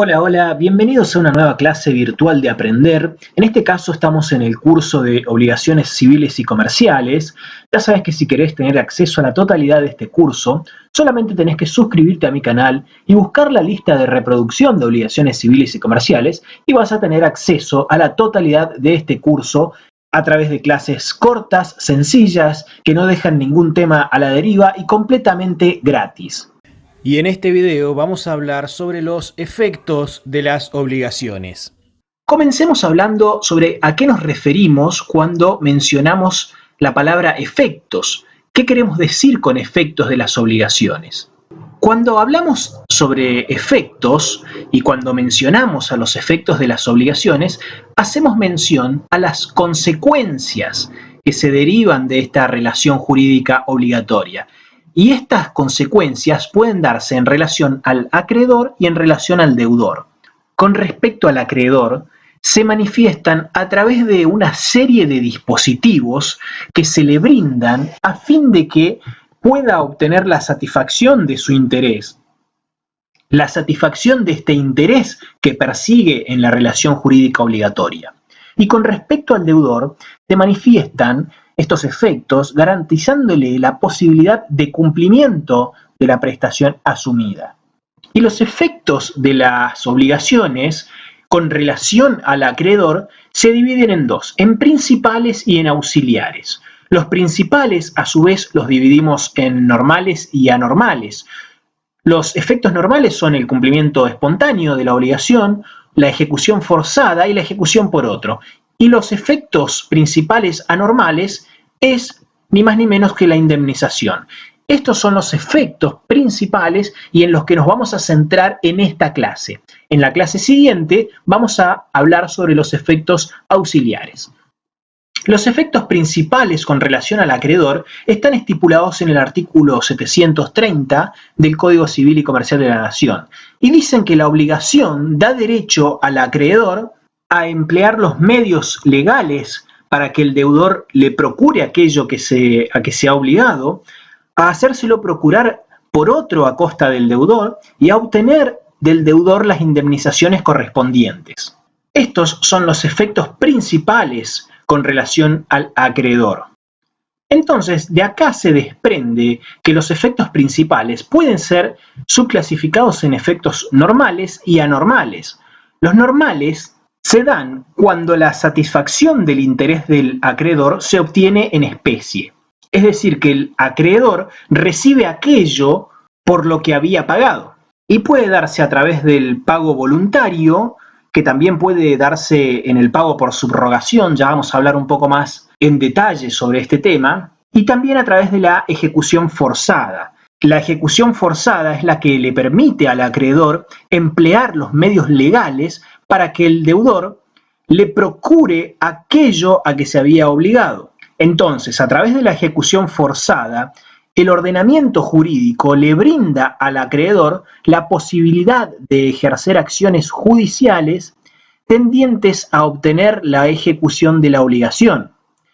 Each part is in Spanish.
Hola, hola, bienvenidos a una nueva clase virtual de Aprender. En este caso estamos en el curso de Obligaciones Civiles y Comerciales. Ya sabes que si querés tener acceso a la totalidad de este curso, solamente tenés que suscribirte a mi canal y buscar la lista de reproducción de Obligaciones Civiles y Comerciales y vas a tener acceso a la totalidad de este curso a través de clases cortas, sencillas, que no dejan ningún tema a la deriva y completamente gratis. Y en este video vamos a hablar sobre los efectos de las obligaciones. Comencemos hablando sobre a qué nos referimos cuando mencionamos la palabra efectos. ¿Qué queremos decir con efectos de las obligaciones? Cuando hablamos sobre efectos y cuando mencionamos a los efectos de las obligaciones, hacemos mención a las consecuencias que se derivan de esta relación jurídica obligatoria. Y estas consecuencias pueden darse en relación al acreedor y en relación al deudor. Con respecto al acreedor, se manifiestan a través de una serie de dispositivos que se le brindan a fin de que pueda obtener la satisfacción de su interés. La satisfacción de este interés que persigue en la relación jurídica obligatoria. Y con respecto al deudor, se manifiestan estos efectos garantizándole la posibilidad de cumplimiento de la prestación asumida. Y los efectos de las obligaciones con relación al acreedor se dividen en dos, en principales y en auxiliares. Los principales, a su vez, los dividimos en normales y anormales. Los efectos normales son el cumplimiento espontáneo de la obligación, la ejecución forzada y la ejecución por otro. Y los efectos principales anormales es ni más ni menos que la indemnización. Estos son los efectos principales y en los que nos vamos a centrar en esta clase. En la clase siguiente vamos a hablar sobre los efectos auxiliares. Los efectos principales con relación al acreedor están estipulados en el artículo 730 del Código Civil y Comercial de la Nación y dicen que la obligación da derecho al acreedor a emplear los medios legales para que el deudor le procure aquello a que se ha obligado, a hacérselo procurar por otro a costa del deudor y a obtener del deudor las indemnizaciones correspondientes. Estos son los efectos principales con relación al acreedor. Entonces, de acá se desprende que los efectos principales pueden ser subclasificados en efectos normales y anormales. Los normales se dan cuando la satisfacción del interés del acreedor se obtiene en especie. Es decir, que el acreedor recibe aquello por lo que había pagado. Y puede darse a través del pago voluntario, que también puede darse en el pago por subrogación, ya vamos a hablar un poco más en detalle sobre este tema, y también a través de la ejecución forzada. La ejecución forzada es la que le permite al acreedor emplear los medios legales para que el deudor le procure aquello a que se había obligado. Entonces, a través de la ejecución forzada, el ordenamiento jurídico le brinda al acreedor la posibilidad de ejercer acciones judiciales tendientes a obtener la ejecución de la obligación,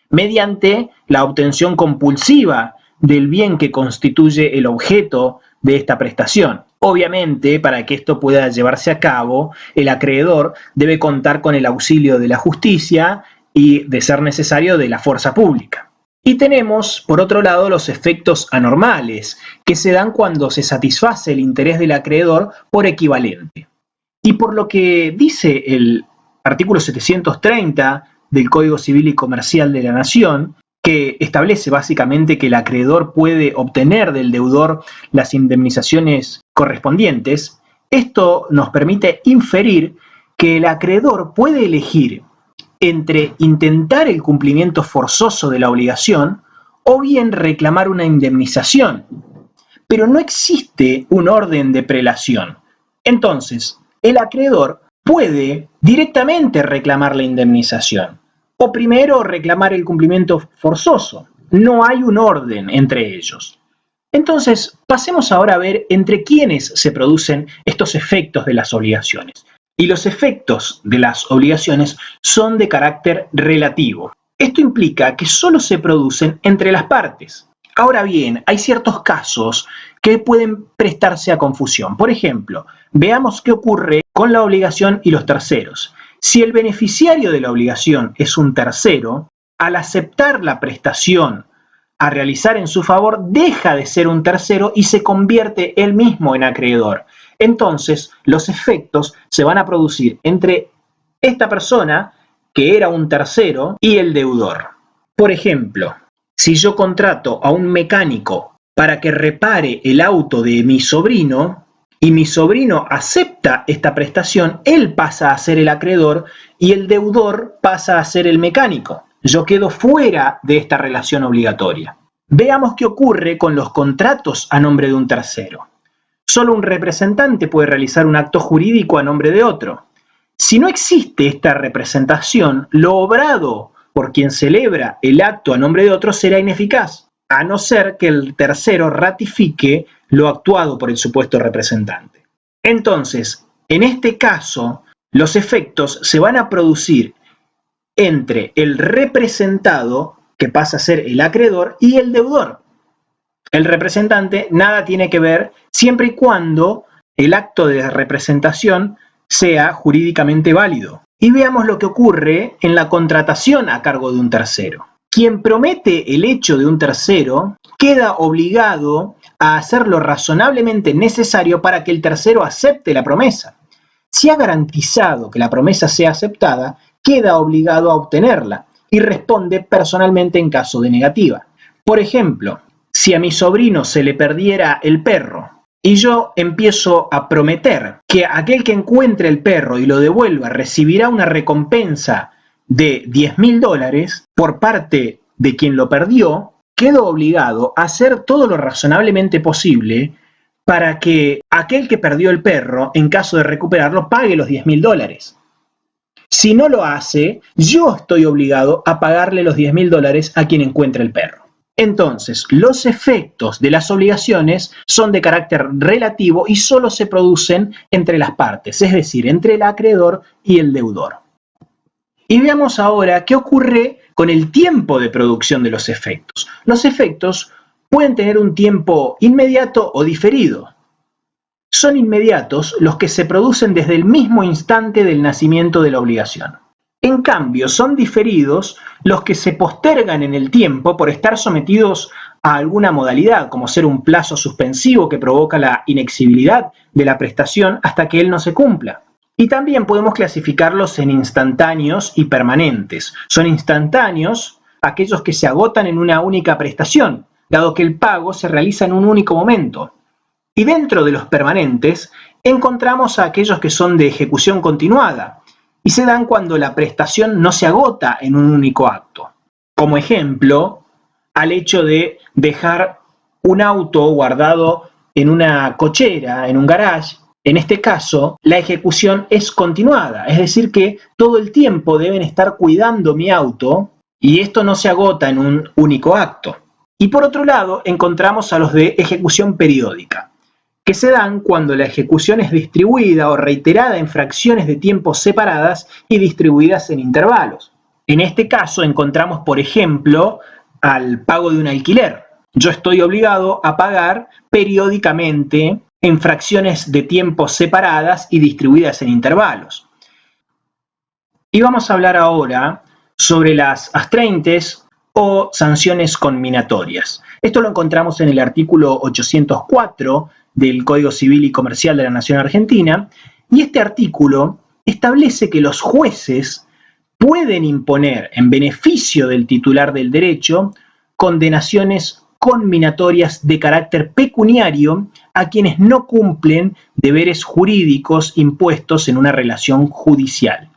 mediante la obtención compulsiva del bien que constituye el objeto de esta prestación. Obviamente, para que esto pueda llevarse a cabo, el acreedor debe contar con el auxilio de la justicia y, de ser necesario, de la fuerza pública. Y tenemos, por otro lado, los efectos anormales, que se dan cuando se satisface el interés del acreedor por equivalente. Y por lo que dice el artículo 730 del Código Civil y Comercial de la Nación, que establece básicamente que el acreedor puede obtener del deudor las indemnizaciones correspondientes, esto nos permite inferir que el acreedor puede elegir entre intentar el cumplimiento forzoso de la obligación o bien reclamar una indemnización. Pero no existe un orden de prelación. Entonces, el acreedor puede directamente reclamar la indemnización o primero reclamar el cumplimiento forzoso. No hay un orden entre ellos. Entonces, pasemos ahora a ver entre quiénes se producen estos efectos de las obligaciones. Y los efectos de las obligaciones son de carácter relativo. Esto implica que solo se producen entre las partes. Ahora bien, hay ciertos casos que pueden prestarse a confusión. Por ejemplo, veamos qué ocurre con la obligación y los terceros. Si el beneficiario de la obligación es un tercero, al aceptar la prestación a realizar en su favor, deja de ser un tercero y se convierte él mismo en acreedor. Entonces, los efectos se van a producir entre esta persona, que era un tercero, y el deudor. Por ejemplo, si yo contrato a un mecánico para que repare el auto de mi sobrino y mi sobrino acepta esta prestación, él pasa a ser el acreedor y el deudor pasa a ser el mecánico. Yo quedo fuera de esta relación obligatoria. Veamos qué ocurre con los contratos a nombre de un tercero. Solo un representante puede realizar un acto jurídico a nombre de otro. Si no existe esta representación, lo obrado por quien celebra el acto a nombre de otro será ineficaz, a no ser que el tercero ratifique lo actuado por el supuesto representante. Entonces, en este caso, los efectos se van a producir entre el representado, que pasa a ser el acreedor, y el deudor. El representante nada tiene que ver siempre y cuando el acto de representación sea jurídicamente válido. Y veamos lo que ocurre en la contratación a cargo de un tercero. Quien promete el hecho de un tercero queda obligado a hacer lo razonablemente necesario para que el tercero acepte la promesa. Si ha garantizado que la promesa sea aceptada, queda obligado a obtenerla y responde personalmente en caso de negativa. Por ejemplo, si a mi sobrino se le perdiera el perro y yo empiezo a prometer que aquel que encuentre el perro y lo devuelva recibirá una recompensa de $10.000 por parte de quien lo perdió, quedo obligado a hacer todo lo razonablemente posible para que aquel que perdió el perro, en caso de recuperarlo, pague los $10.000. Si no lo hace, yo estoy obligado a pagarle los $10.000 a quien encuentre el perro. Entonces, los efectos de las obligaciones son de carácter relativo y solo se producen entre las partes, es decir, entre el acreedor y el deudor. Y veamos ahora qué ocurre con el tiempo de producción de los efectos. Los efectos pueden tener un tiempo inmediato o diferido. Son inmediatos los que se producen desde el mismo instante del nacimiento de la obligación. En cambio, son diferidos los que se postergan en el tiempo por estar sometidos a alguna modalidad, como ser un plazo suspensivo que provoca la inexigibilidad de la prestación hasta que él no se cumpla. Y también podemos clasificarlos en instantáneos y permanentes. Son instantáneos aquellos que se agotan en una única prestación, dado que el pago se realiza en un único momento. Y dentro de los permanentes encontramos a aquellos que son de ejecución continuada y se dan cuando la prestación no se agota en un único acto. Como ejemplo, al hecho de dejar un auto guardado en una cochera, en un garage. En este caso, la ejecución es continuada, es decir que todo el tiempo deben estar cuidando mi auto y esto no se agota en un único acto. Y por otro lado, encontramos a los de ejecución periódica, que se dan cuando la ejecución es distribuida o reiterada en fracciones de tiempo separadas y distribuidas en intervalos. En este caso encontramos, por ejemplo, al pago de un alquiler. Yo estoy obligado a pagar periódicamente en fracciones de tiempo separadas y distribuidas en intervalos. Y vamos a hablar ahora sobre las astraintes o sanciones conminatorias. Esto lo encontramos en el artículo 804 del Código Civil y Comercial de la Nación Argentina, y este artículo establece que los jueces pueden imponer en beneficio del titular del derecho condenaciones conminatorias de carácter pecuniario a quienes no cumplen deberes jurídicos impuestos en una relación judicial.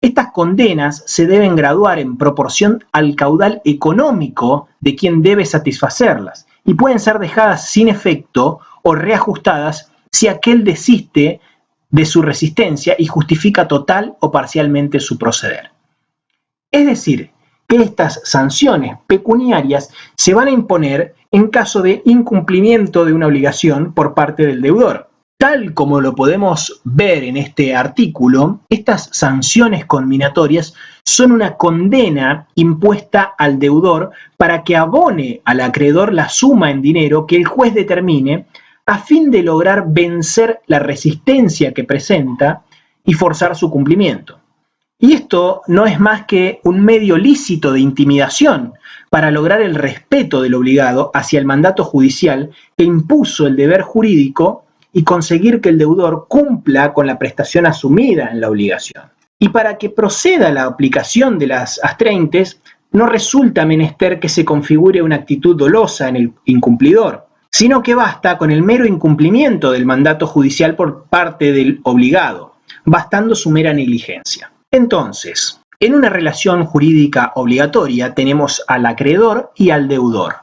Estas condenas se deben graduar en proporción al caudal económico de quien debe satisfacerlas y pueden ser dejadas sin efecto o reajustadas si aquel desiste de su resistencia y justifica total o parcialmente su proceder. Es decir, que estas sanciones pecuniarias se van a imponer en caso de incumplimiento de una obligación por parte del deudor. Tal como lo podemos ver en este artículo, estas sanciones conminatorias son una condena impuesta al deudor para que abone al acreedor la suma en dinero que el juez determine a fin de lograr vencer la resistencia que presenta y forzar su cumplimiento. Y esto no es más que un medio lícito de intimidación para lograr el respeto del obligado hacia el mandato judicial que impuso el deber jurídico y conseguir que el deudor cumpla con la prestación asumida en la obligación. Y para que proceda la aplicación de las astreintes, no resulta menester que se configure una actitud dolosa en el incumplidor, sino que basta con el mero incumplimiento del mandato judicial por parte del obligado, bastando su mera negligencia. Entonces, en una relación jurídica obligatoria tenemos al acreedor y al deudor.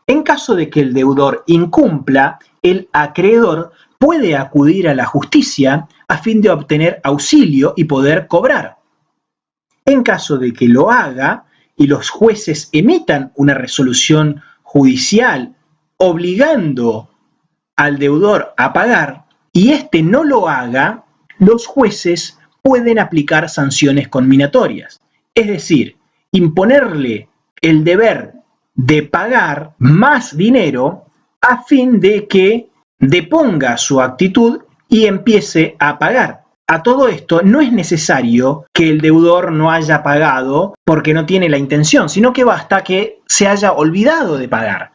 En caso de que el deudor incumpla, el acreedor puede acudir a la justicia a fin de obtener auxilio y poder cobrar. En caso de que lo haga y los jueces emitan una resolución judicial obligando al deudor a pagar y éste no lo haga, los jueces pueden aplicar sanciones conminatorias, es decir, imponerle el deber de pagar más dinero a fin de que deponga su actitud y empiece a pagar. A todo esto no es necesario que el deudor no haya pagado porque no tiene la intención, sino que basta que se haya olvidado de pagar.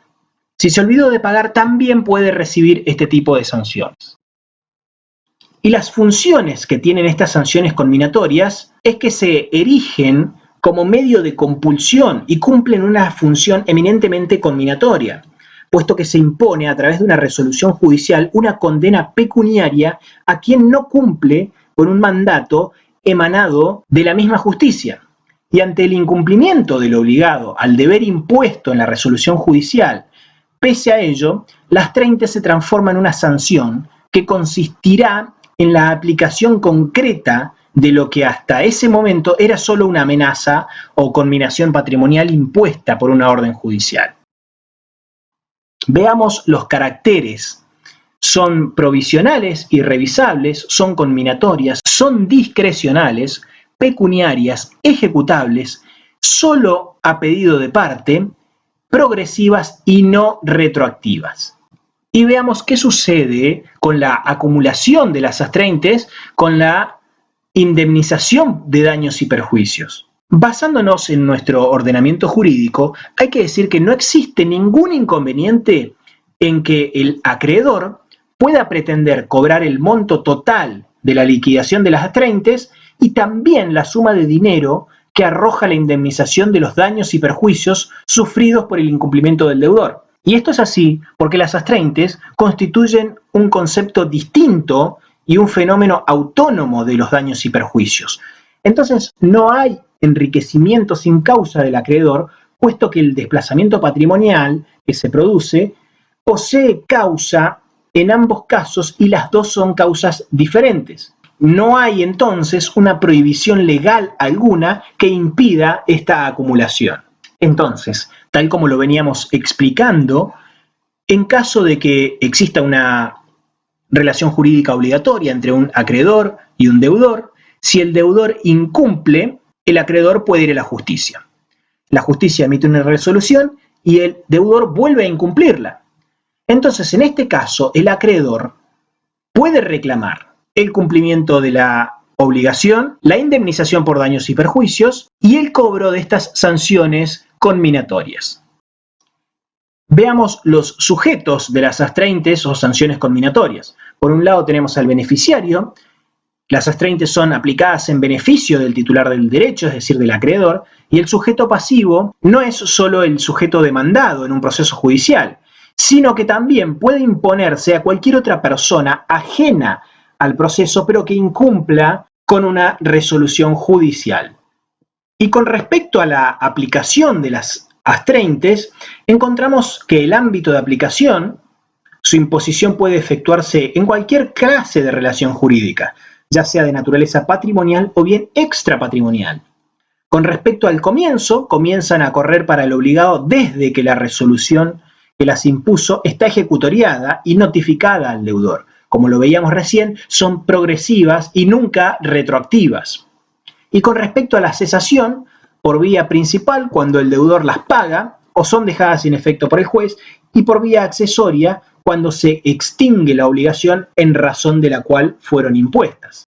Si se olvidó de pagar, también puede recibir este tipo de sanciones. Y las funciones que tienen estas sanciones conminatorias es que se erigen como medio de compulsión y cumplen una función eminentemente conminatoria, puesto que se impone a través de una resolución judicial una condena pecuniaria a quien no cumple con un mandato emanado de la misma justicia. Y ante el incumplimiento del obligado al deber impuesto en la resolución judicial, pese a ello, las 30 se transforma en una sanción que consistirá en la aplicación concreta de lo que hasta ese momento era solo una amenaza o conminación patrimonial impuesta por una orden judicial. Veamos los caracteres. Son provisionales, irrevisables, son conminatorias, son discrecionales, pecuniarias, ejecutables, solo a pedido de parte, progresivas y no retroactivas. Y veamos qué sucede con la acumulación de las astreintes con la indemnización de daños y perjuicios. Basándonos en nuestro ordenamiento jurídico, hay que decir que no existe ningún inconveniente en que el acreedor pueda pretender cobrar el monto total de la liquidación de las astreintes y también la suma de dinero que arroja la indemnización de los daños y perjuicios sufridos por el incumplimiento del deudor. Y esto es así porque las astreintes constituyen un concepto distinto y un fenómeno autónomo de los daños y perjuicios. Entonces, no hay enriquecimiento sin causa del acreedor, puesto que el desplazamiento patrimonial que se produce posee causa en ambos casos y las dos son causas diferentes. No hay entonces una prohibición legal alguna que impida esta acumulación. Entonces, tal como lo veníamos explicando, en caso de que exista una relación jurídica obligatoria entre un acreedor y un deudor, si el deudor incumple, el acreedor puede ir a la justicia. La justicia emite una resolución y el deudor vuelve a incumplirla. Entonces, en este caso, el acreedor puede reclamar el cumplimiento de la obligación, la indemnización por daños y perjuicios y el cobro de estas sanciones conminatorias. Veamos los sujetos de las astreintes o sanciones conminatorias. Por un lado tenemos al beneficiario. Las astreintes son aplicadas en beneficio del titular del derecho, es decir, del acreedor, y el sujeto pasivo no es solo el sujeto demandado en un proceso judicial, sino que también puede imponerse a cualquier otra persona ajena al proceso, pero que incumpla con una resolución judicial. Y con respecto a la aplicación de las astreintes, encontramos que el ámbito de aplicación, su imposición puede efectuarse en cualquier clase de relación jurídica, ya sea de naturaleza patrimonial o bien extrapatrimonial. Con respecto al comienzo, comienzan a correr para el obligado desde que la resolución que las impuso está ejecutoriada y notificada al deudor. Como lo veíamos recién, son progresivas y nunca retroactivas. Y con respecto a la cesación, por vía principal, cuando el deudor las paga o son dejadas sin efecto por el juez, y por vía accesoria, cuando se extingue la obligación en razón de la cual fueron impuestas.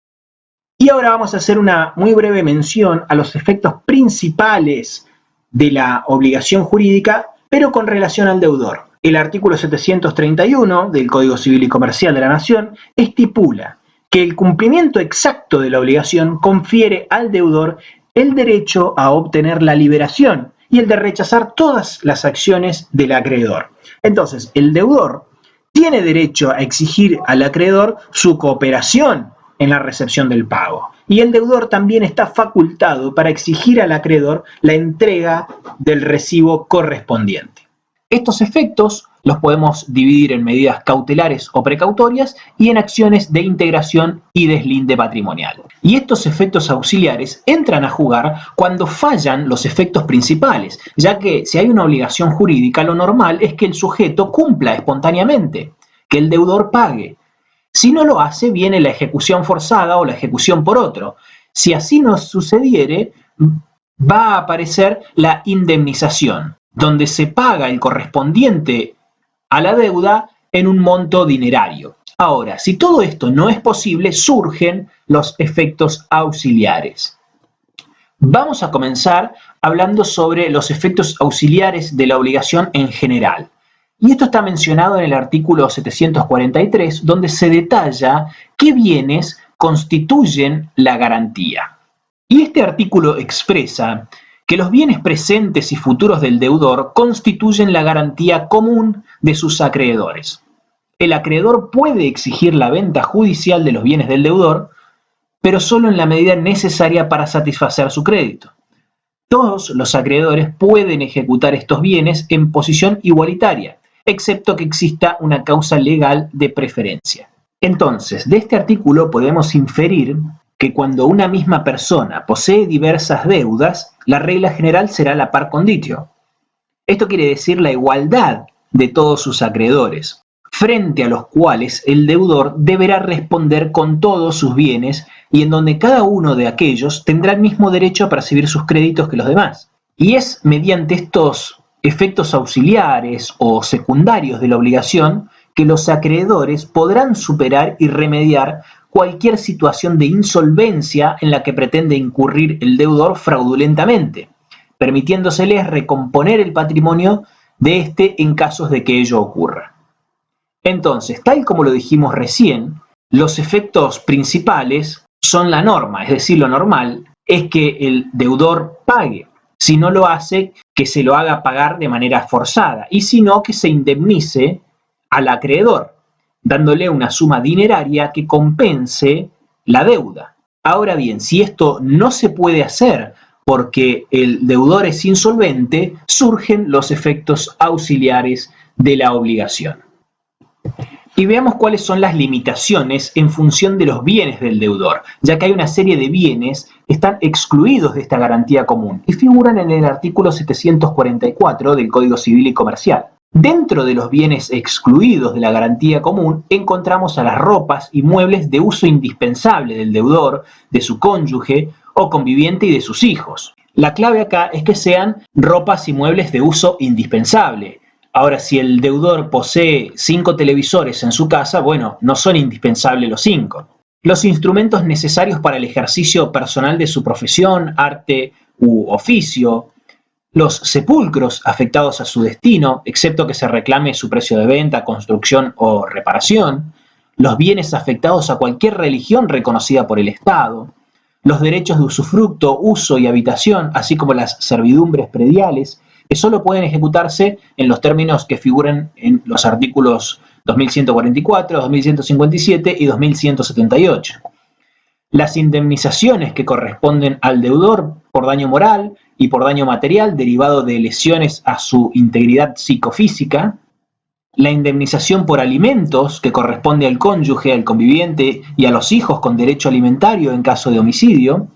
Y ahora vamos a hacer una muy breve mención a los efectos principales de la obligación jurídica, pero con relación al deudor. El artículo 731 del Código Civil y Comercial de la Nación estipula que el cumplimiento exacto de la obligación confiere al deudor el derecho a obtener la liberación y el de rechazar todas las acciones del acreedor. Entonces, el deudor tiene derecho a exigir al acreedor su cooperación en la recepción del pago. Y el deudor también está facultado para exigir al acreedor la entrega del recibo correspondiente. Estos efectos los podemos dividir en medidas cautelares o precautorias y en acciones de integración y deslinde patrimonial. Y estos efectos auxiliares entran a jugar cuando fallan los efectos principales, ya que si hay una obligación jurídica, lo normal es que el sujeto cumpla espontáneamente, que el deudor pague. Si no lo hace, viene la ejecución forzada o la ejecución por otro. Si así no sucediere, va a aparecer la indemnización, donde se paga el correspondiente a la deuda en un monto dinerario. Ahora, si todo esto no es posible, surgen los efectos auxiliares. Vamos a comenzar hablando sobre los efectos auxiliares de la obligación en general. Y esto está mencionado en el artículo 743, donde se detalla qué bienes constituyen la garantía. Y este artículo expresa que los bienes presentes y futuros del deudor constituyen la garantía común de sus acreedores. El acreedor puede exigir la venta judicial de los bienes del deudor, pero solo en la medida necesaria para satisfacer su crédito. Todos los acreedores pueden ejecutar estos bienes en posición igualitaria, excepto que exista una causa legal de preferencia. Entonces, de este artículo podemos inferir que cuando una misma persona posee diversas deudas, la regla general será la par conditio. Esto quiere decir la igualdad de todos sus acreedores, frente a los cuales el deudor deberá responder con todos sus bienes y en donde cada uno de aquellos tendrá el mismo derecho a percibir sus créditos que los demás. Y es mediante estos efectos auxiliares o secundarios de la obligación que los acreedores podrán superar y remediar cualquier situación de insolvencia en la que pretende incurrir el deudor fraudulentamente, permitiéndoseles recomponer el patrimonio de éste en casos de que ello ocurra. Entonces, tal como lo dijimos recién, los efectos principales son la norma, es decir, lo normal es que el deudor pague. Si no lo hace, que se lo haga pagar de manera forzada, y si no, que se indemnice al acreedor, dándole una suma dineraria que compense la deuda. Ahora bien, si esto no se puede hacer porque el deudor es insolvente, surgen los efectos auxiliares de la obligación. Y veamos cuáles son las limitaciones en función de los bienes del deudor, ya que hay una serie de bienes que están excluidos de esta garantía común y figuran en el artículo 744 del Código Civil y Comercial. Dentro de los bienes excluidos de la garantía común encontramos a las ropas y muebles de uso indispensable del deudor, de su cónyuge o conviviente y de sus hijos. La clave acá es que sean ropas y muebles de uso indispensable. Ahora, si el deudor posee 5 televisores en su casa, bueno, no son indispensables los 5. Los instrumentos necesarios para el ejercicio personal de su profesión, arte u oficio, los sepulcros afectados a su destino, excepto que se reclame su precio de venta, construcción o reparación, los bienes afectados a cualquier religión reconocida por el Estado, los derechos de usufructo, uso y habitación, así como las servidumbres prediales, que solo pueden ejecutarse en los términos que figuran en los artículos 2144, 2157 y 2178. Las indemnizaciones que corresponden al deudor por daño moral y por daño material derivado de lesiones a su integridad psicofísica, la indemnización por alimentos que corresponde al cónyuge, al conviviente y a los hijos con derecho alimentario en caso de homicidio,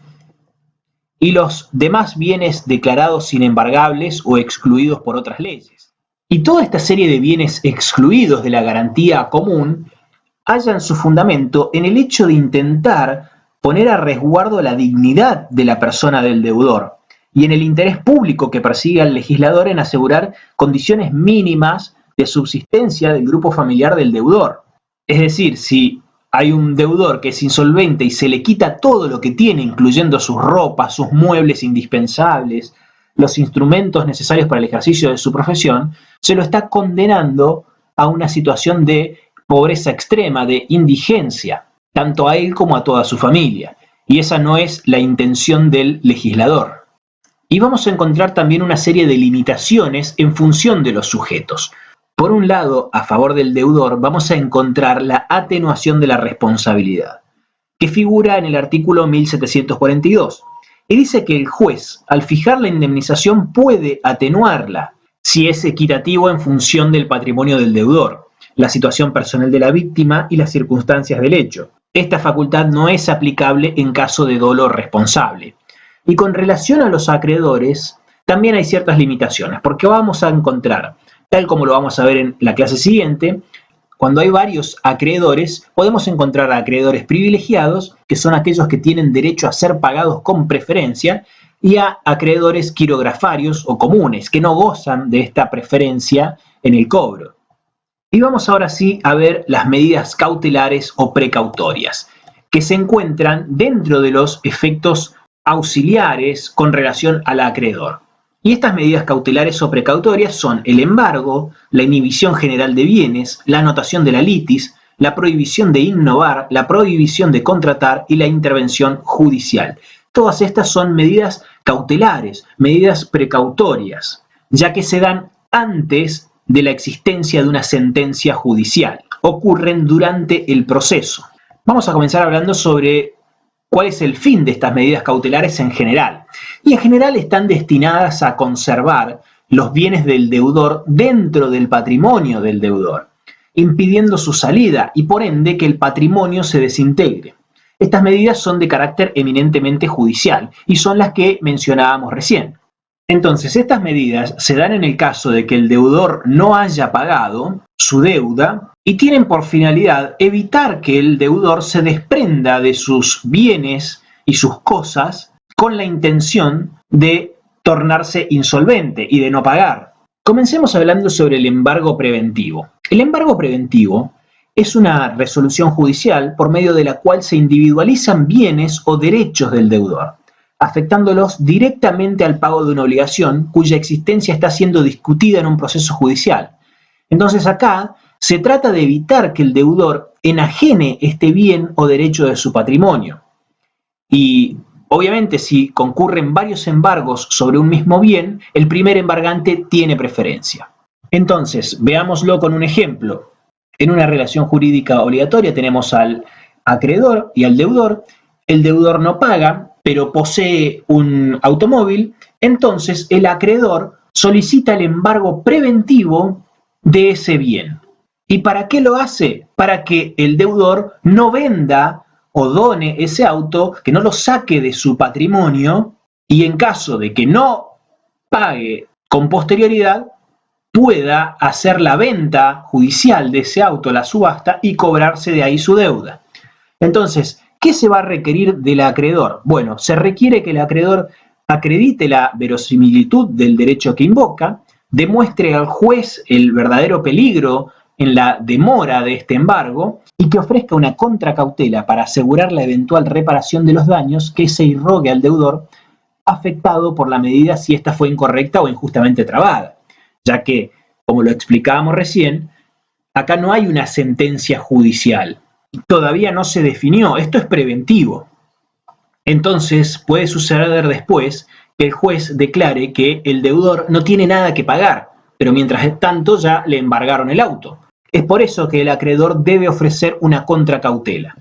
y los demás bienes declarados inembargables o excluidos por otras leyes. Y toda esta serie de bienes excluidos de la garantía común hallan su fundamento en el hecho de intentar poner a resguardo la dignidad de la persona del deudor y en el interés público que persigue el legislador en asegurar condiciones mínimas de subsistencia del grupo familiar del deudor. Es decir, si hay un deudor que es insolvente y se le quita todo lo que tiene, incluyendo sus ropas, sus muebles indispensables, los instrumentos necesarios para el ejercicio de su profesión, se lo está condenando a una situación de pobreza extrema, de indigencia, tanto a él como a toda su familia. Y esa no es la intención del legislador. Y vamos a encontrar también una serie de limitaciones en función de los sujetos. Por un lado, a favor del deudor, vamos a encontrar la atenuación de la responsabilidad, que figura en el artículo 1742, y dice que el juez, al fijar la indemnización, puede atenuarla si es equitativo en función del patrimonio del deudor, la situación personal de la víctima y las circunstancias del hecho. Esta facultad no es aplicable en caso de dolo responsable. Y con relación a los acreedores, también hay ciertas limitaciones, porque vamos a encontrar, tal como lo vamos a ver en la clase siguiente, cuando hay varios acreedores, podemos encontrar acreedores privilegiados, que son aquellos que tienen derecho a ser pagados con preferencia, y a acreedores quirografarios o comunes, que no gozan de esta preferencia en el cobro. Y vamos ahora sí a ver las medidas cautelares o precautorias, que se encuentran dentro de los efectos auxiliares con relación al acreedor. Y estas medidas cautelares o precautorias son el embargo, la inhibición general de bienes, la anotación de la litis, la prohibición de innovar, la prohibición de contratar y la intervención judicial. Todas estas son medidas cautelares, medidas precautorias, ya que se dan antes de la existencia de una sentencia judicial. Ocurren durante el proceso. Vamos a comenzar hablando sobre cuál es el fin de estas medidas cautelares en general. Y en general están destinadas a conservar los bienes del deudor dentro del patrimonio del deudor, impidiendo su salida y por ende que el patrimonio se desintegre. Estas medidas son de carácter eminentemente judicial y son las que mencionábamos recién. Entonces, estas medidas se dan en el caso de que el deudor no haya pagado su deuda y tienen por finalidad evitar que el deudor se desprenda de sus bienes y sus cosas con la intención de tornarse insolvente y de no pagar. Comencemos hablando sobre el embargo preventivo. El embargo preventivo es una resolución judicial por medio de la cual se individualizan bienes o derechos del deudor, afectándolos directamente al pago de una obligación cuya existencia está siendo discutida en un proceso judicial. Entonces acá se trata de evitar que el deudor enajene este bien o derecho de su patrimonio. Y obviamente si concurren varios embargos sobre un mismo bien, el primer embargante tiene preferencia. Entonces, veámoslo con un ejemplo. En una relación jurídica obligatoria tenemos al acreedor y al deudor. El deudor no paga, pero posee un automóvil, entonces el acreedor solicita el embargo preventivo de ese bien. ¿Y para qué lo hace? Para que el deudor no venda o done ese auto, que no lo saque de su patrimonio y en caso de que no pague con posterioridad, pueda hacer la venta judicial de ese auto, la subasta, y cobrarse de ahí su deuda. Entonces, ¿qué se va a requerir del acreedor? Bueno, se requiere que el acreedor acredite la verosimilitud del derecho que invoca, demuestre al juez el verdadero peligro en la demora de este embargo y que ofrezca una contracautela para asegurar la eventual reparación de los daños que se irrogue al deudor afectado por la medida si ésta fue incorrecta o injustamente trabada, ya que, como lo explicábamos recién, acá no hay una sentencia judicial. Todavía no se definió, esto es preventivo. Entonces puede suceder después que el juez declare que el deudor no tiene nada que pagar, pero mientras tanto ya le embargaron el auto. Es por eso que el acreedor debe ofrecer una contracautela.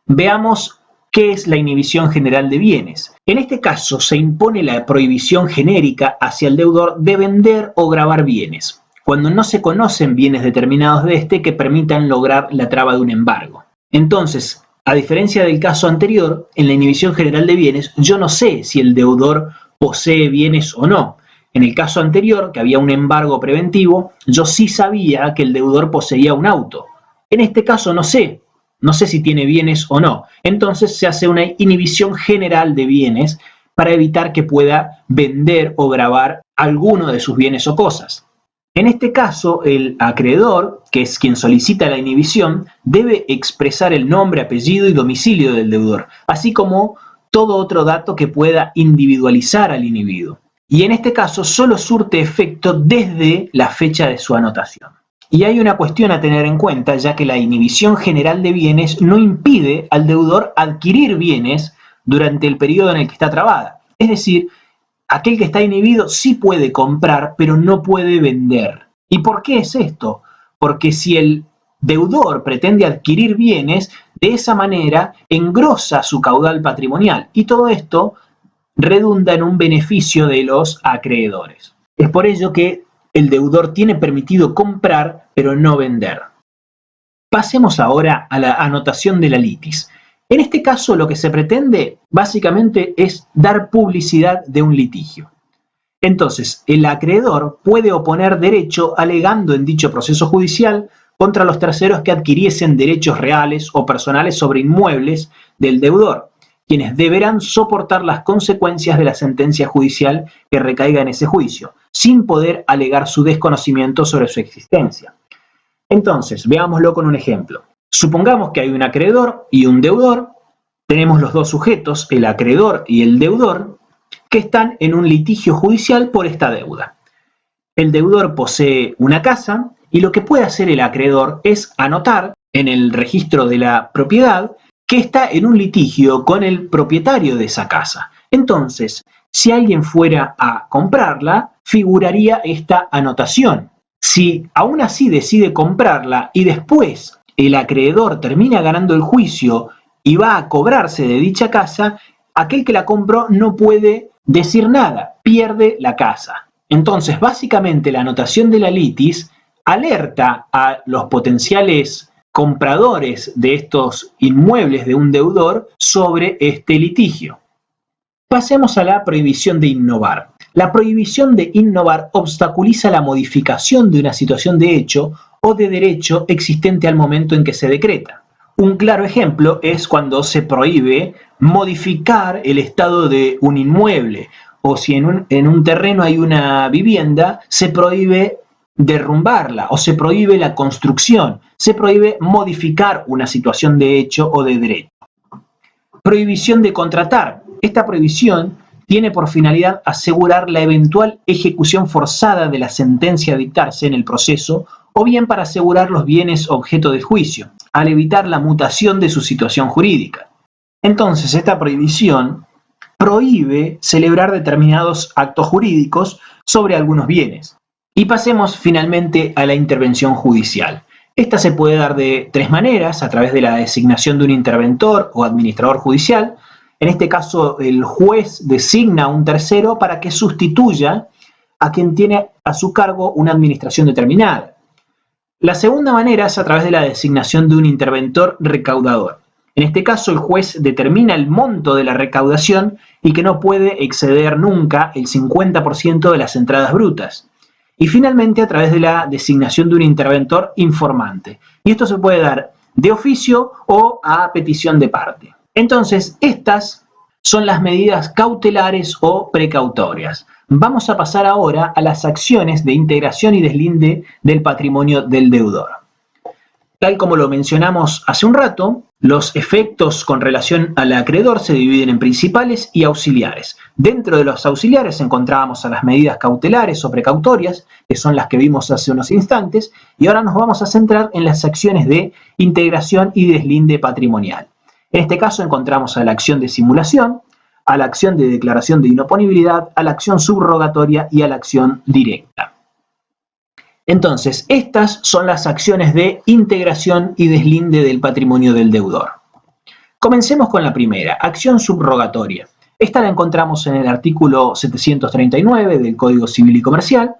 Veamos qué es la inhibición general de bienes. En este caso se impone la prohibición genérica hacia el deudor de vender o gravar bienes, cuando no se conocen bienes determinados de este que permitan lograr la traba de un embargo. Entonces, a diferencia del caso anterior, en la inhibición general de bienes, yo no sé si el deudor posee bienes o no. En el caso anterior, que había un embargo preventivo, yo sí sabía que el deudor poseía un auto. En este caso no sé. no sé si tiene bienes o no. Entonces se hace una inhibición general de bienes para evitar que pueda vender o gravar alguno de sus bienes o cosas. En este caso, el acreedor, que es quien solicita la inhibición, debe expresar el nombre, apellido y domicilio del deudor, así como todo otro dato que pueda individualizar al inhibido. Y en este caso solo surte efecto desde la fecha de su anotación. Y hay una cuestión a tener en cuenta, ya que la inhibición general de bienes no impide al deudor adquirir bienes durante el periodo en el que está trabada. Es decir, aquel que está inhibido sí puede comprar, pero no puede vender. ¿Y por qué es esto? Porque si el deudor pretende adquirir bienes, de esa manera engrosa su caudal patrimonial y todo esto redunda en un beneficio de los acreedores. Es por ello que el deudor tiene permitido comprar, pero no vender. Pasemos ahora a la anotación de la litis. En este caso, lo que se pretende básicamente es dar publicidad de un litigio. Entonces, el acreedor puede oponer derecho alegando en dicho proceso judicial contra los terceros que adquiriesen derechos reales o personales sobre inmuebles del deudor, quienes deberán soportar las consecuencias de la sentencia judicial que recaiga en ese juicio, sin poder alegar su desconocimiento sobre su existencia. Entonces, veámoslo con un ejemplo. Supongamos que hay un acreedor y un deudor, tenemos los dos sujetos, el acreedor y el deudor, que están en un litigio judicial por esta deuda. El deudor posee una casa y lo que puede hacer el acreedor es anotar en el registro de la propiedad que está en un litigio con el propietario de esa casa. Entonces, si alguien fuera a comprarla, figuraría esta anotación. Si aún así decide comprarla y después el acreedor termina ganando el juicio y va a cobrarse de dicha casa, aquel que la compró no puede decir nada, pierde la casa. Entonces, básicamente la anotación de la litis alerta a los potenciales compradores de estos inmuebles de un deudor sobre este litigio. Pasemos a la prohibición de innovar. La prohibición de innovar obstaculiza la modificación de una situación de hecho o de derecho existente al momento en que se decreta. Un claro ejemplo es cuando se prohíbe modificar el estado de un inmueble, o si en un terreno hay una vivienda, se prohíbe derrumbarla o se prohíbe la construcción, se prohíbe modificar una situación de hecho o de derecho. Prohibición de contratar. Esta prohibición tiene por finalidad asegurar la eventual ejecución forzada de la sentencia a dictarse en el proceso o bien para asegurar los bienes objeto del juicio, al evitar la mutación de su situación jurídica. Entonces, esta prohibición prohíbe celebrar determinados actos jurídicos sobre algunos bienes. Y pasemos finalmente a la intervención judicial. Esta se puede dar de tres maneras, a través de la designación de un interventor o administrador judicial. En este caso, el juez designa a un tercero para que sustituya a quien tiene a su cargo una administración determinada. La segunda manera es a través de la designación de un interventor recaudador. En este caso, el juez determina el monto de la recaudación y que no puede exceder nunca el 50% de las entradas brutas. Y finalmente, a través de la designación de un interventor informante. Y esto se puede dar de oficio o a petición de parte. Entonces, estas son las medidas cautelares o precautorias. Vamos a pasar ahora a las acciones de integración y deslinde del patrimonio del deudor. Tal como lo mencionamos hace un rato, los efectos con relación al acreedor se dividen en principales y auxiliares. Dentro de los auxiliares encontrábamos a las medidas cautelares o precautorias, que son las que vimos hace unos instantes, y ahora nos vamos a centrar en las acciones de integración y deslinde patrimonial. En este caso encontramos a la acción de simulación, a la acción de declaración de inoponibilidad, a la acción subrogatoria y a la acción directa. Entonces, estas son las acciones de integración y deslinde del patrimonio del deudor. Comencemos con la primera, acción subrogatoria. Esta la encontramos en el artículo 739 del Código Civil y Comercial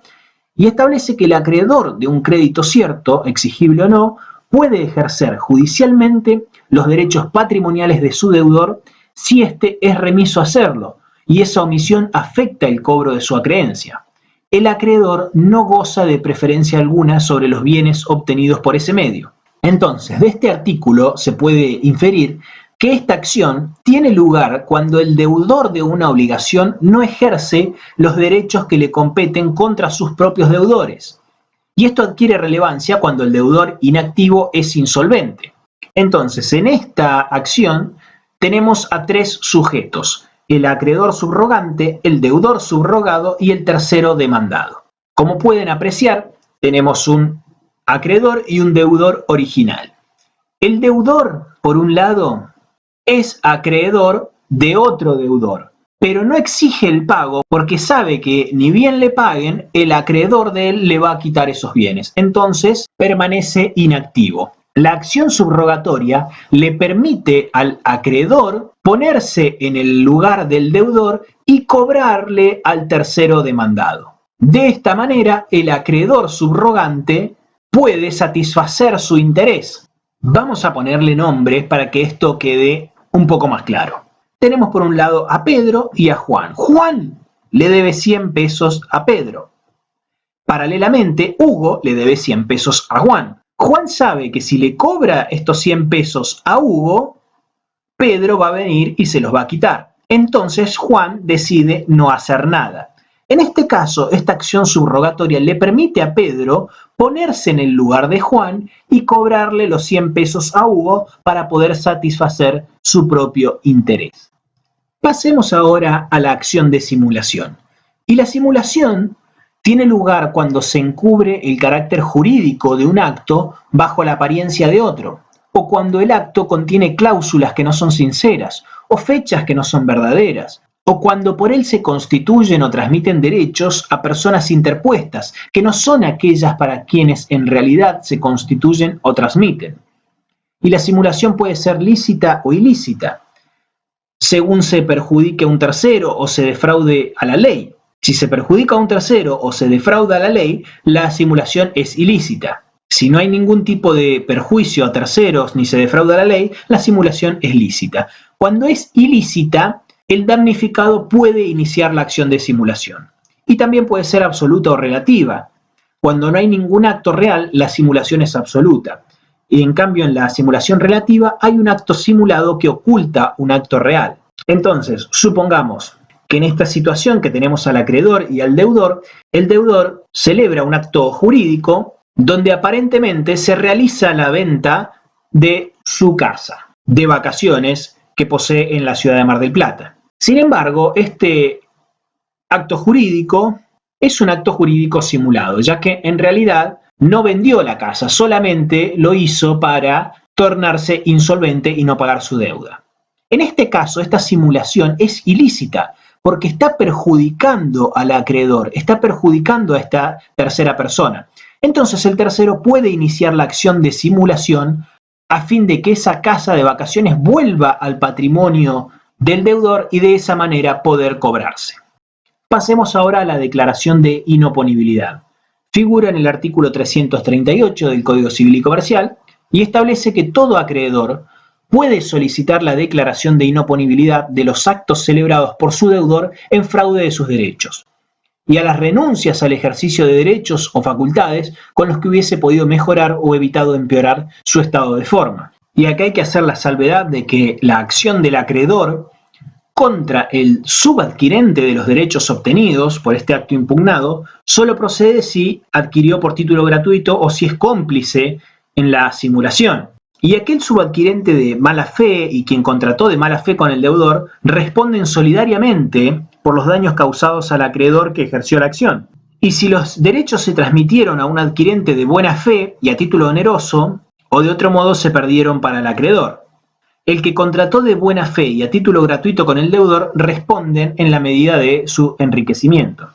y establece que el acreedor de un crédito cierto, exigible o no, puede ejercer judicialmente los derechos patrimoniales de su deudor si éste es remiso a hacerlo y esa omisión afecta el cobro de su acreencia. El acreedor no goza de preferencia alguna sobre los bienes obtenidos por ese medio. Entonces, de este artículo se puede inferir que esta acción tiene lugar cuando el deudor de una obligación no ejerce los derechos que le competen contra sus propios deudores. Y esto adquiere relevancia cuando el deudor inactivo es insolvente. Entonces, en esta acción tenemos a tres sujetos: el acreedor subrogante, el deudor subrogado y el tercero demandado. Como pueden apreciar, tenemos un acreedor y un deudor original. El deudor, por un lado, es acreedor de otro deudor, pero no exige el pago porque sabe que ni bien le paguen, el acreedor de él le va a quitar esos bienes. Entonces, permanece inactivo. La acción subrogatoria le permite al acreedor ponerse en el lugar del deudor y cobrarle al tercero demandado. De esta manera, el acreedor subrogante puede satisfacer su interés. Vamos a ponerle nombres para que esto quede un poco más claro. Tenemos por un lado a Pedro y a Juan. Juan le debe 100 pesos a Pedro. Paralelamente, Hugo le debe 100 pesos a Juan. Juan sabe que si le cobra estos 100 pesos a Hugo, Pedro va a venir y se los va a quitar. Entonces Juan decide no hacer nada. En este caso, esta acción subrogatoria le permite a Pedro ponerse en el lugar de Juan y cobrarle los 100 pesos a Hugo para poder satisfacer su propio interés. Pasemos ahora a la acción de simulación. Y la simulación tiene lugar cuando se encubre el carácter jurídico de un acto bajo la apariencia de otro, o cuando el acto contiene cláusulas que no son sinceras, o fechas que no son verdaderas, o cuando por él se constituyen o transmiten derechos a personas interpuestas, que no son aquellas para quienes en realidad se constituyen o transmiten. Y la simulación puede ser lícita o ilícita, según se perjudique a un tercero o se defraude a la ley. Si se perjudica a un tercero o se defrauda a la ley, la simulación es ilícita. Si no hay ningún tipo de perjuicio a terceros ni se defrauda a la ley, la simulación es lícita. Cuando es ilícita, el damnificado puede iniciar la acción de simulación. Y también puede ser absoluta o relativa. Cuando no hay ningún acto real, la simulación es absoluta. Y en cambio, en la simulación relativa hay un acto simulado que oculta un acto real. Entonces, supongamos que en esta situación que tenemos al acreedor y al deudor, el deudor celebra un acto jurídico donde aparentemente se realiza la venta de su casa de vacaciones que posee en la ciudad de Mar del Plata. Sin embargo, este acto jurídico es un acto jurídico simulado, ya que en realidad no vendió la casa, solamente lo hizo para tornarse insolvente y no pagar su deuda. En este caso, esta simulación es ilícita porque está perjudicando al acreedor, está perjudicando a esta tercera persona. Entonces el tercero puede iniciar la acción de simulación a fin de que esa casa de vacaciones vuelva al patrimonio del deudor y de esa manera poder cobrarse. Pasemos ahora a la declaración de inoponibilidad. Figura en el artículo 338 del Código Civil y Comercial y establece que todo acreedor puede solicitar la declaración de inoponibilidad de los actos celebrados por su deudor en fraude de sus derechos y a las renuncias al ejercicio de derechos o facultades con los que hubiese podido mejorar o evitado empeorar su estado de forma. Y acá hay que hacer la salvedad de que la acción del acreedor contra el subadquirente de los derechos obtenidos por este acto impugnado solo procede si adquirió por título gratuito o si es cómplice en la simulación. Y aquel subadquirente de mala fe y quien contrató de mala fe con el deudor responden solidariamente por los daños causados al acreedor que ejerció la acción. Y si los derechos se transmitieron a un adquirente de buena fe y a título oneroso, o de otro modo se perdieron para el acreedor. El que contrató de buena fe y a título gratuito con el deudor responden en la medida de su enriquecimiento.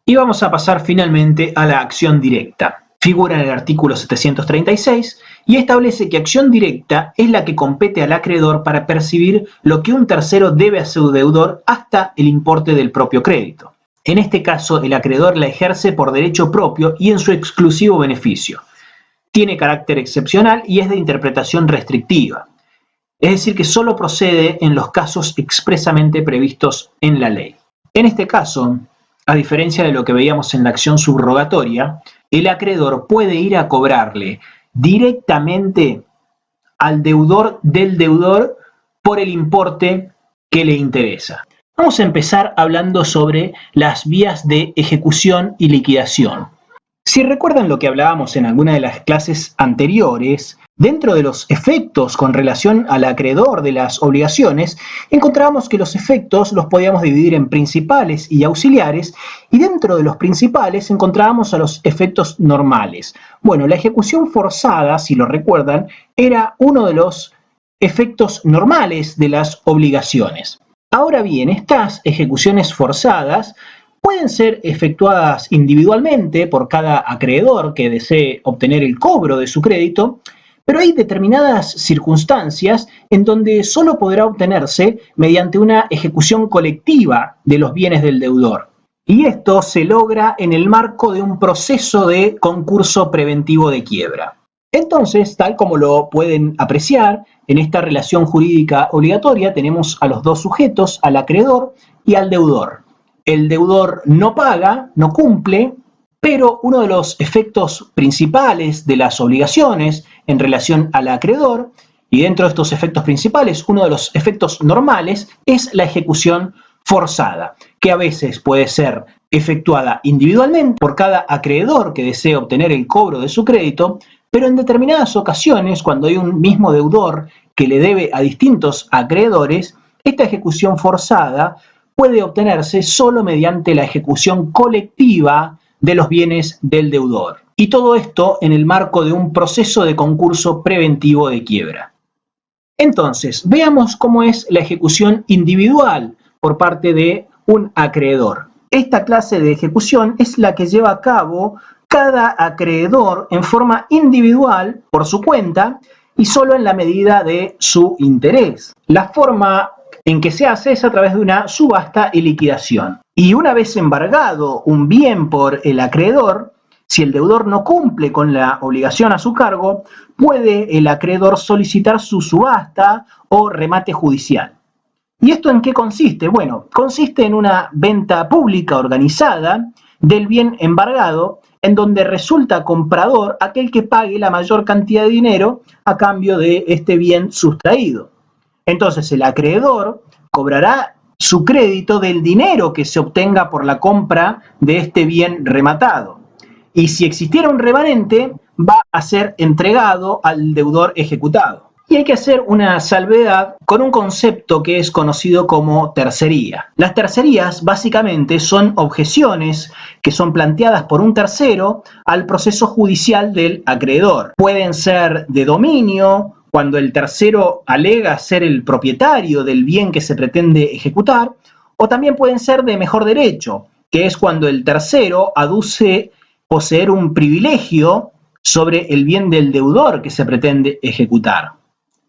Y vamos a pasar finalmente a la acción directa. Figura en el artículo 736 y establece que acción directa es la que compete al acreedor para percibir lo que un tercero debe a su deudor hasta el importe del propio crédito. En este caso, el acreedor la ejerce por derecho propio y en su exclusivo beneficio. Tiene carácter excepcional y es de interpretación restrictiva. Es decir, que solo procede en los casos expresamente previstos en la ley. En este caso, a diferencia de lo que veíamos en la acción subrogatoria, el acreedor puede ir a cobrarle directamente al deudor del deudor por el importe que le interesa. Vamos a empezar hablando sobre las vías de ejecución y liquidación. Si recuerdan lo que hablábamos en alguna de las clases anteriores, dentro de los efectos con relación al acreedor de las obligaciones, encontrábamos que los efectos los podíamos dividir en principales y auxiliares, y dentro de los principales encontrábamos a los efectos normales. Bueno, la ejecución forzada, si lo recuerdan, era uno de los efectos normales de las obligaciones. Ahora bien, estas ejecuciones forzadas pueden ser efectuadas individualmente por cada acreedor que desee obtener el cobro de su crédito, pero hay determinadas circunstancias en donde solo podrá obtenerse mediante una ejecución colectiva de los bienes del deudor. Y esto se logra en el marco de un proceso de concurso preventivo de quiebra. Entonces, tal como lo pueden apreciar, en esta relación jurídica obligatoria tenemos a los dos sujetos, al acreedor y al deudor. El deudor no paga, no cumple, pero uno de los efectos principales de las obligaciones en relación al acreedor, y dentro de estos efectos principales, uno de los efectos normales es la ejecución forzada, que a veces puede ser efectuada individualmente por cada acreedor que desee obtener el cobro de su crédito, pero en determinadas ocasiones, cuando hay un mismo deudor que le debe a distintos acreedores, esta ejecución forzada puede obtenerse solo mediante la ejecución colectiva de los bienes del deudor. Y todo esto en el marco de un proceso de concurso preventivo de quiebra. Entonces, veamos cómo es la ejecución individual por parte de un acreedor. Esta clase de ejecución es la que lleva a cabo cada acreedor en forma individual, por su cuenta, y solo en la medida de su interés. La forma en que se hace es a través de una subasta y liquidación. Y una vez embargado un bien por el acreedor, si el deudor no cumple con la obligación a su cargo, puede el acreedor solicitar su subasta o remate judicial. ¿Y esto en qué consiste? Bueno, consiste en una venta pública organizada del bien embargado, en donde resulta comprador aquel que pague la mayor cantidad de dinero a cambio de este bien sustraído. Entonces el acreedor cobrará su crédito del dinero que se obtenga por la compra de este bien rematado. Y si existiera un remanente, va a ser entregado al deudor ejecutado. Y hay que hacer una salvedad con un concepto que es conocido como tercería. Las tercerías básicamente son objeciones que son planteadas por un tercero al proceso judicial del acreedor. Pueden ser de dominio, cuando el tercero alega ser el propietario del bien que se pretende ejecutar, o también pueden ser de mejor derecho, que es cuando el tercero aduce poseer un privilegio sobre el bien del deudor que se pretende ejecutar.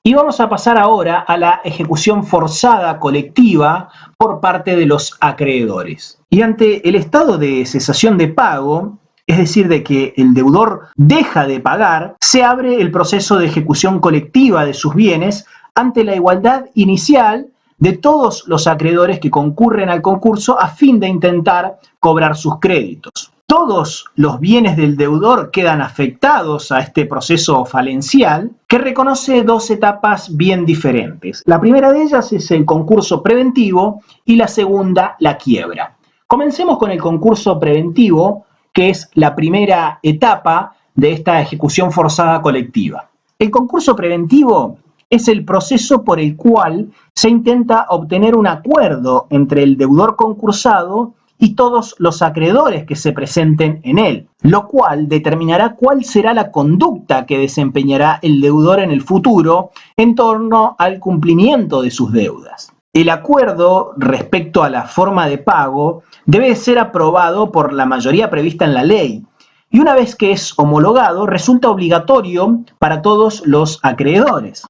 Y vamos a pasar ahora a la ejecución forzada colectiva por parte de los acreedores. Y ante el estado de cesación de pago, es decir, de que el deudor deja de pagar, se abre el proceso de ejecución colectiva de sus bienes ante la igualdad inicial de todos los acreedores que concurren al concurso a fin de intentar cobrar sus créditos. Todos los bienes del deudor quedan afectados a este proceso falencial que reconoce dos etapas bien diferentes. La primera de ellas es el concurso preventivo y la segunda, la quiebra. Comencemos con el concurso preventivo, que es la primera etapa de esta ejecución forzada colectiva. El concurso preventivo es el proceso por el cual se intenta obtener un acuerdo entre el deudor concursado y todos los acreedores que se presenten en él, lo cual determinará cuál será la conducta que desempeñará el deudor en el futuro en torno al cumplimiento de sus deudas. El acuerdo respecto a la forma de pago debe ser aprobado por la mayoría prevista en la ley, y una vez que es homologado resulta obligatorio para todos los acreedores.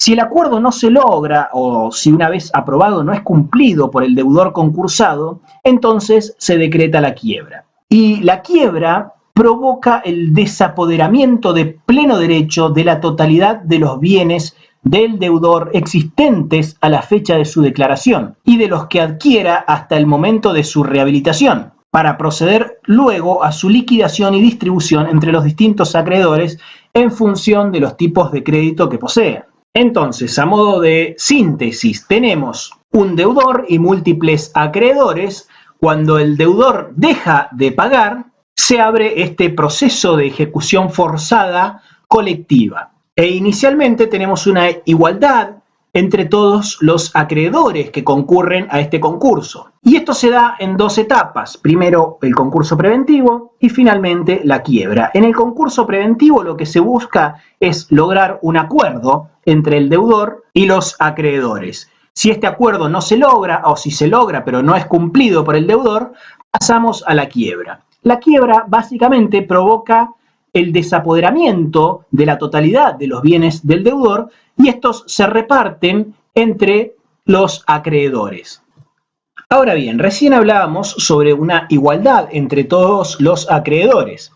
Si el acuerdo no se logra o si una vez aprobado no es cumplido por el deudor concursado, entonces se decreta la quiebra. Y la quiebra provoca el desapoderamiento de pleno derecho de la totalidad de los bienes del deudor existentes a la fecha de su declaración y de los que adquiera hasta el momento de su rehabilitación, para proceder luego a su liquidación y distribución entre los distintos acreedores en función de los tipos de crédito que poseen. Entonces, a modo de síntesis, tenemos un deudor y múltiples acreedores. Cuando el deudor deja de pagar, se abre este proceso de ejecución forzada colectiva. E inicialmente tenemos una igualdad entre todos los acreedores que concurren a este concurso. Y esto se da en dos etapas. Primero el concurso preventivo y finalmente la quiebra. En el concurso preventivo lo que se busca es lograr un acuerdo entre el deudor y los acreedores. Si este acuerdo no se logra, o si se logra pero no es cumplido por el deudor, pasamos a la quiebra. La quiebra básicamente provoca el desapoderamiento de la totalidad de los bienes del deudor y estos se reparten entre los acreedores. Ahora bien, recién hablábamos sobre una igualdad entre todos los acreedores,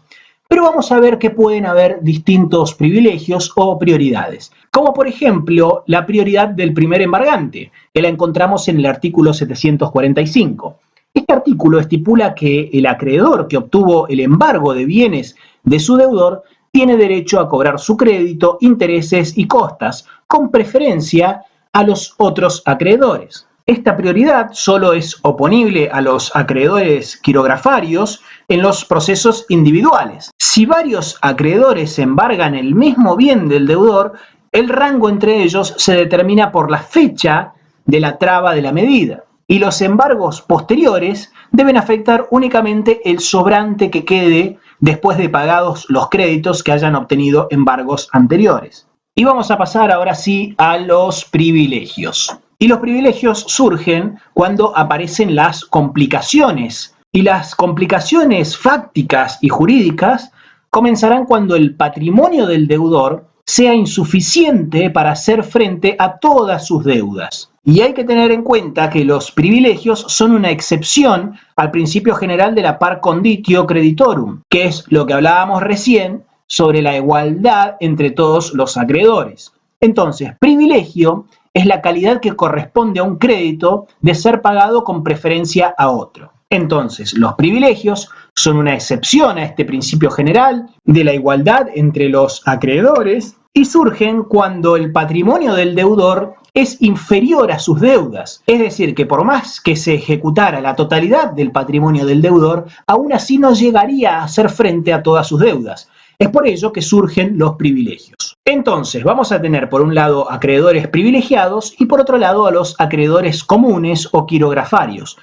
pero vamos a ver que pueden haber distintos privilegios o prioridades, como por ejemplo la prioridad del primer embargante, que la encontramos en el artículo 745. Este artículo estipula que el acreedor que obtuvo el embargo de bienes de su deudor tiene derecho a cobrar su crédito, intereses y costas, con preferencia a los otros acreedores. Esta prioridad solo es oponible a los acreedores quirografarios en los procesos individuales. Si varios acreedores embargan el mismo bien del deudor, el rango entre ellos se determina por la fecha de la traba de la medida, y los embargos posteriores deben afectar únicamente el sobrante que quede después de pagados los créditos que hayan obtenido embargos anteriores. Y vamos a pasar ahora sí a los privilegios. Y los privilegios surgen cuando aparecen las complicaciones. Y las complicaciones fácticas y jurídicas comenzarán cuando el patrimonio del deudor sea insuficiente para hacer frente a todas sus deudas. Y hay que tener en cuenta que los privilegios son una excepción al principio general de la par conditio creditorum, que es lo que hablábamos recién sobre la igualdad entre todos los acreedores. Entonces, privilegio es la calidad que corresponde a un crédito de ser pagado con preferencia a otro. Entonces, los privilegios son una excepción a este principio general de la igualdad entre los acreedores y surgen cuando el patrimonio del deudor es inferior a sus deudas. Es decir, que por más que se ejecutara la totalidad del patrimonio del deudor, aún así no llegaría a hacer frente a todas sus deudas. Es por ello que surgen los privilegios. Entonces, vamos a tener por un lado acreedores privilegiados y por otro lado a los acreedores comunes o quirografarios.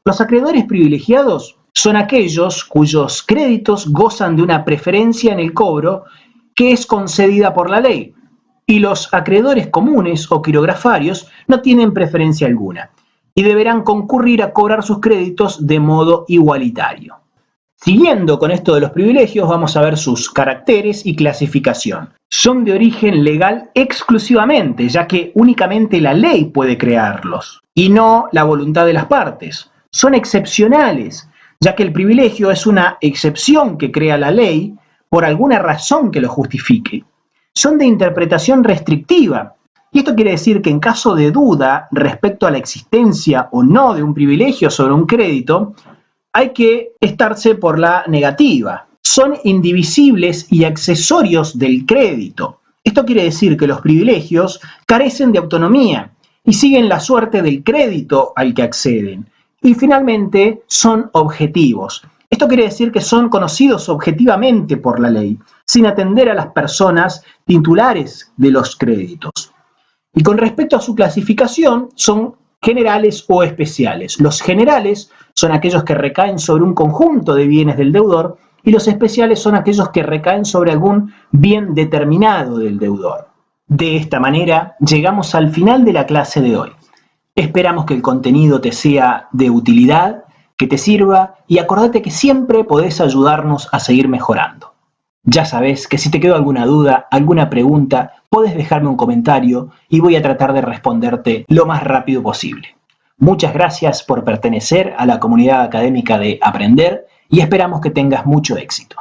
Los acreedores privilegiados son aquellos cuyos créditos gozan de una preferencia en el cobro que es concedida por la ley, y los acreedores comunes o quirografarios no tienen preferencia alguna y deberán concurrir a cobrar sus créditos de modo igualitario. Siguiendo con esto de los privilegios, vamos a ver sus caracteres y clasificación. Son de origen legal exclusivamente, ya que únicamente la ley puede crearlos, y no la voluntad de las partes. Son excepcionales, ya que el privilegio es una excepción que crea la ley por alguna razón que lo justifique. Son de interpretación restrictiva, y esto quiere decir que en caso de duda respecto a la existencia o no de un privilegio sobre un crédito, hay que estarse por la negativa. Son indivisibles y accesorios del crédito. Esto quiere decir que los privilegios carecen de autonomía y siguen la suerte del crédito al que acceden. Y finalmente son objetivos. Esto quiere decir que son conocidos objetivamente por la ley, sin atender a las personas titulares de los créditos. Y con respecto a su clasificación, son generales o especiales. Los generales son aquellos que recaen sobre un conjunto de bienes del deudor y los especiales son aquellos que recaen sobre algún bien determinado del deudor. De esta manera, llegamos al final de la clase de hoy. Esperamos que el contenido te sea de utilidad, que te sirva y acordate que siempre podés ayudarnos a seguir mejorando. Ya sabés que si te quedó alguna duda, alguna pregunta, podés dejarme un comentario y voy a tratar de responderte lo más rápido posible. Muchas gracias por pertenecer a la comunidad académica de Aprender y esperamos que tengas mucho éxito.